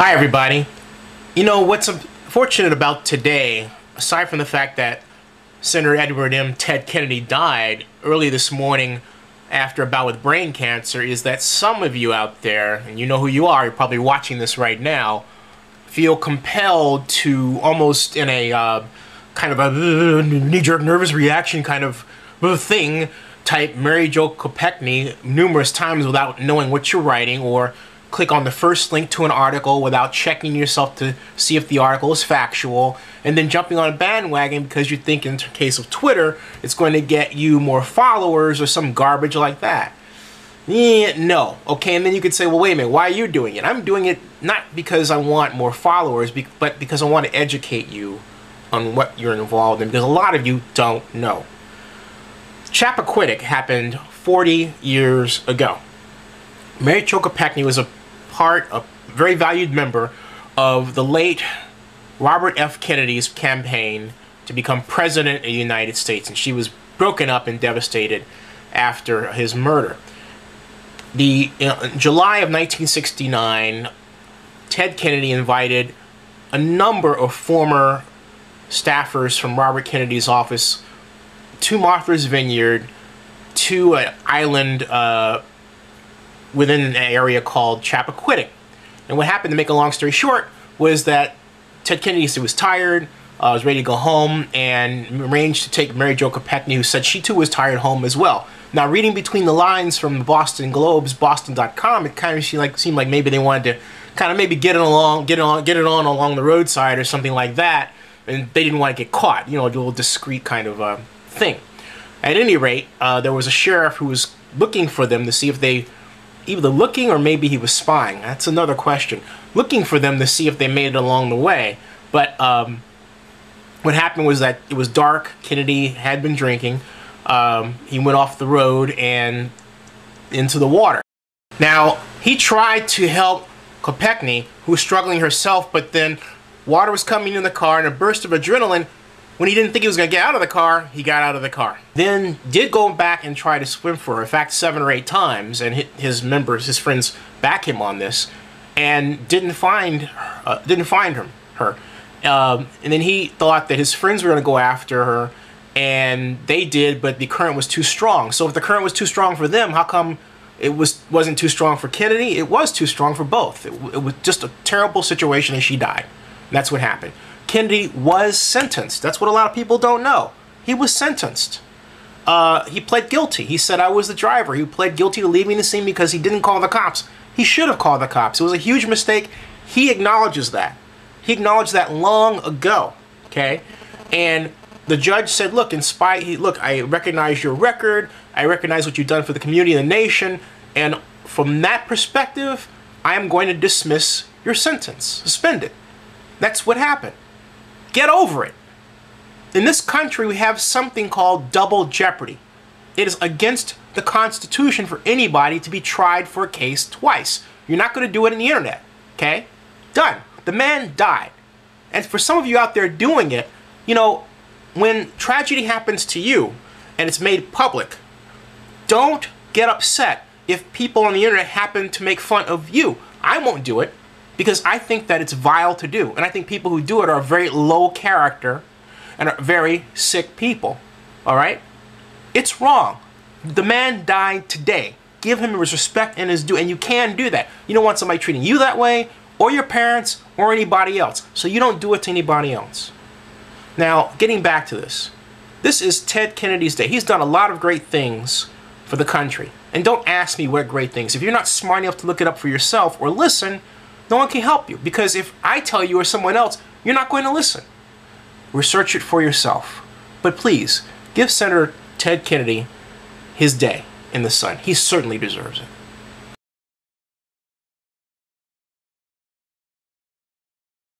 Hi everybody. You know what's unfortunate about today, aside from the fact that Senator Edward M. Ted Kennedy died early this morning after a bout with brain cancer, is that some of you out there, and you know who you are, you're probably watching this right now, feel compelled to almost in a kind of a knee-jerk nervous reaction kind of thing, type Mary Jo Kopechne numerous times without knowing what you're writing, or click on the first link to an article without checking yourself to see if the article is factual, and then jumping on a bandwagon because you think in the case of Twitter it's going to get you more followers or some garbage like that. Yeah, no. Okay, and then you could say, well, wait a minute, why are you doing it? I'm doing it not because I want more followers, but because I want to educate you on what you're involved in, because a lot of you don't know. Chappaquiddick happened 40 years ago. Mary Jo Kopechne was a very valued member of the late Robert F. Kennedy's campaign to become president of the United States, and she was broken up and devastated after his murder. In July of 1969, Ted Kennedy invited a number of former staffers from Robert Kennedy's office to Martha's Vineyard, to an island within an area called Chappaquiddick. And what happened, to make a long story short, was that Ted Kennedy was tired, was ready to go home, and arranged to take Mary Jo Kopechne, who said she too was tired, home as well. Now, reading between the lines from the Boston Globe's Boston.com, it kind of seemed like maybe they wanted to kind of maybe get it on along the roadside or something like that, and they didn't want to get caught, you know, a little discreet kind of thing. At any rate, there was a sheriff who was looking for them to see if they, either looking or maybe he was spying, that's another question, looking for them to see if they made it along the way. But what happened was that it was dark, Kennedy had been drinking, he went off the road and into the water. Now, he tried to help Kopechne, who was struggling herself, but then water was coming in the car, and a burst of adrenaline, when he didn't think he was going to get out of the car, he got out of the car. Then did go back and try to swim for her, in fact 7 or 8 times, and his friends back him on this, and didn't find her. And then he thought that his friends were going to go after her, and they did, but the current was too strong. So if the current was too strong for them, how come it wasn't too strong for Kennedy? It was too strong for both. It was just a terrible situation, and she died. And that's what happened. Kennedy was sentenced. That's what a lot of people don't know. He was sentenced. He pled guilty. He said, I was the driver. He pled guilty to leaving the scene because he didn't call the cops. He should have called the cops. It was a huge mistake. He acknowledges that. He acknowledged that long ago. Okay? And the judge said, look, look, I recognize your record. I recognize what you've done for the community and the nation. And from that perspective, I am going to dismiss your sentence. Suspend it. That's what happened. Get over it. In this country, we have something called double jeopardy. It is against the Constitution for anybody to be tried for a case twice. You're not going to do it on the internet. Okay? Done. The man died. And for some of you out there doing it, you know, when tragedy happens to you and it's made public, don't get upset if people on the internet happen to make fun of you. I won't do it, because I think that it's vile to do. And I think people who do it are very low character and are very sick people. Alright? It's wrong. The man died today. Give him his respect and his due. And you can do that. You don't want somebody treating you that way, or your parents, or anybody else. So you don't do it to anybody else. Now, getting back to this. This is Ted Kennedy's day. He's done a lot of great things for the country. And don't ask me what great things. If you're not smart enough to look it up for yourself or listen, no one can help you, because if I tell you or someone else, you're not going to listen. Research it for yourself. But please, give Senator Ted Kennedy his day in the sun. He certainly deserves it.